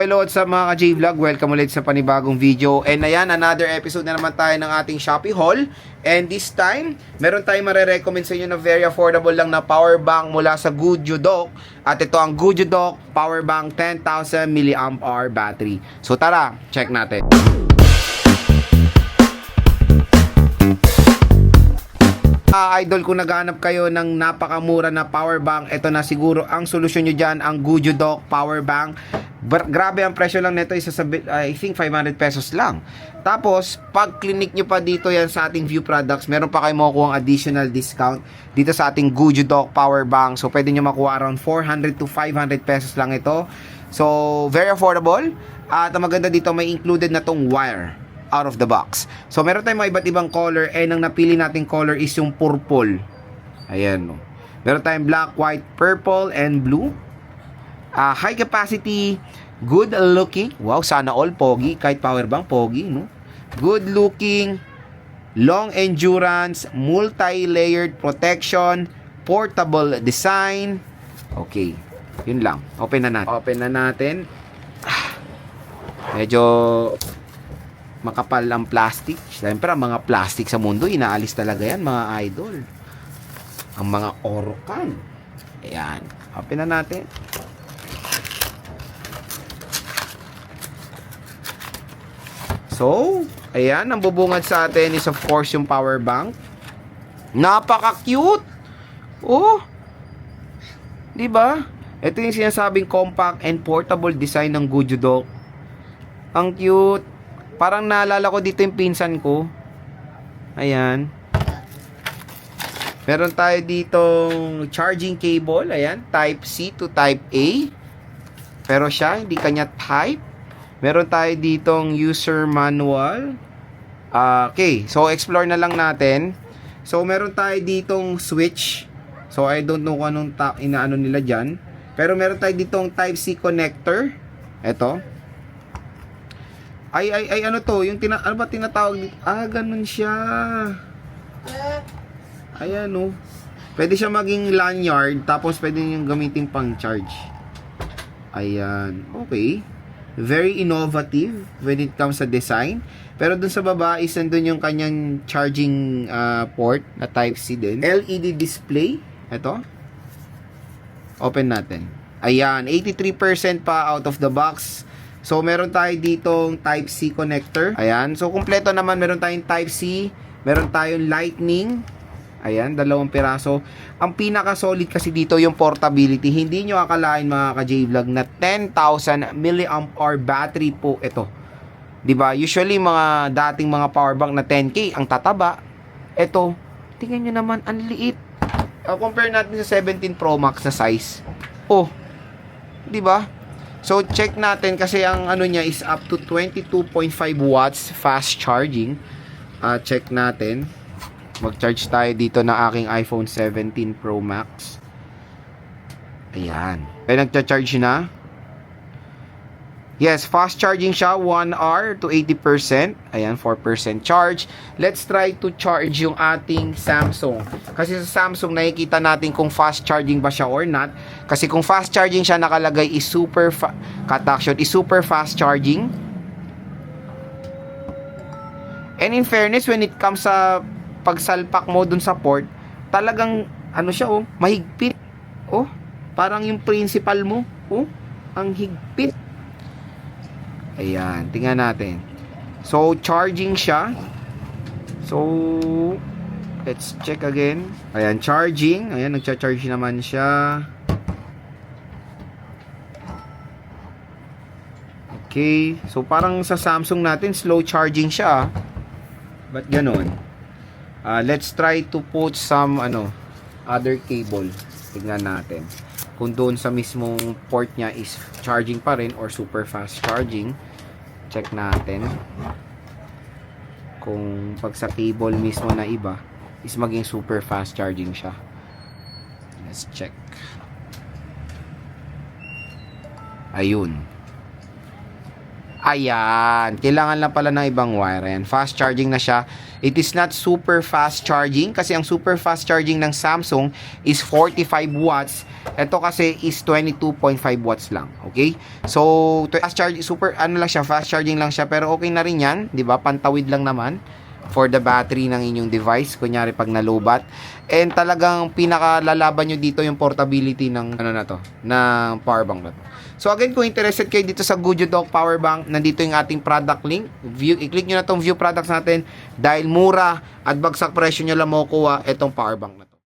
Hello sa mga ka-J-Vlog, welcome ulit sa panibagong video. And ayan, another episode na naman tayo ng ating Shopee haul. And this time, meron tayong marirecommend sa inyo na very affordable lang na power bank mula sa Goodyo Dock. At ito ang Goodyo Dock Power Bank 10,000 mAh battery. So tara, check natin. Idol, kung naghahanap kayo ng napakamura na power bank, ito na siguro ang solusyon nyo dyan, ang Goodyo Dock Power Bank. Grabe ang presyo lang nito, I think 500 pesos lang. Tapos, pag clinic nyo pa dito yan sa ating View Products, meron pa kayo makukuha additional discount dito sa ating Goodyo Dock Power Bank. So, pwede nyo makuha around 400 to 500 pesos lang ito. So, very affordable. At ang maganda dito, may included na tong wire out of the box. So, meron tayong mga iba't ibang color, and ang napili nating color is yung purple. Ayan, no. Meron tayong black, white, purple, and blue. High capacity, good looking. Wow, sana all pogi. Kahit power bank, pogi, no? Good looking, long endurance, multi-layered protection, portable design. Okay, yun lang. Open na natin. Medyo makapal ang plastic. Siyempre, ang mga plastic sa mundo, inaalis talaga yan, mga idol. Ang mga Orocan. Ayan. Open na natin. So, ayan, ang bubungad sa atin is of course yung power bank. Napaka-cute! Oh! Diba? Ito yung sinasabing compact and portable design ng Goodyo Dock. Ang cute! Parang naalala ko dito yung pinsan ko. Ayan. Meron tayo ditong charging cable. Ayan, type C to type A. Pero siya, hindi kanya type. Meron tayo ditong user manual. Okay, so explore na lang natin. So meron tayo ditong switch. So I don't know kung anong inaano nila dyan. Pero meron tayo ditong type C connector. Ito. Ay ano to? Yung ano ba tinatawag dito? Ganun siya. Ayan, oh. Pwede siya maging lanyard. Tapos pwede nyo gamitin pang charge. Ayan. Okay. Very innovative when it comes sa design. Pero dun sa baba is nandun yung kanyang charging port na type C din. LED display. Ito. Open natin. Ayan, 83% pa out of the box. So meron tayo ditong type C connector. Ayan, so kumpleto naman. Meron tayong type C, meron tayong lightning. Ayan, 2 piraso. Ang pinaka-solid kasi dito yung portability. Hindi nyo akalain mga ka-J-Vlog na 10,000 mAh battery po ito. 'Di ba? Usually mga dating mga power bank na 10K ang tataba. Ito, tingnan nyo naman, ang liit. Compare natin sa 17 Pro Max na size. Oh, 'di ba? So check natin kasi ang ano niya is up to 22.5 watts fast charging. Check natin. Mag-charge tayo dito ng aking iPhone 17 Pro Max. Ayan. Ay, nagcha-charge na. Yes, fast charging siya. 1 hour to 80%. Ayan, 4% charge. Let's try to charge yung ating Samsung. Kasi sa Samsung, nakikita natin kung fast charging ba siya or not. Kasi kung fast charging siya, nakalagay is super fast charging. And in fairness, when it comes sa pagsalpak mo dun sa port, talagang ano siya, oh, mahigpit. Oh, parang yung principal mo, oh, ang higpit. Ayan, tingnan natin. So charging siya. So let's check again. Ayan, charging. Ayan, nagcha-charge naman siya. Okay, so parang sa Samsung natin slow charging siya. Ba't ganon? Let's try to put some other cable. Tignan natin kung doon sa mismong port niya is charging pa rin or super fast charging. Check natin kung pag sa cable mismo na iba is maging super fast charging siya. Let's check. Ayun. Ayan, kailangan lang pala ng ibang wire. Ayan, fast charging na siya. It is not super fast charging kasi ang super fast charging ng Samsung is 45 watts. Ito kasi is 22.5 watts lang. Okay? So, fast charging, super, ano lang siya, fast charging lang siya. Pero okay na rin yan, di ba? Pantawid lang naman for the battery ng inyong device, kunyari pag nalobat. And talagang pinakalalaban nyo dito yung portability ng ano na to, ng power bank na to. So again, kung interested kayo dito sa Goodyo Dock Power Bank, nandito yung ating product link. I-click nyo na tong view products natin dahil mura at bagsak presyo nyo lang makukuha itong power bank na to.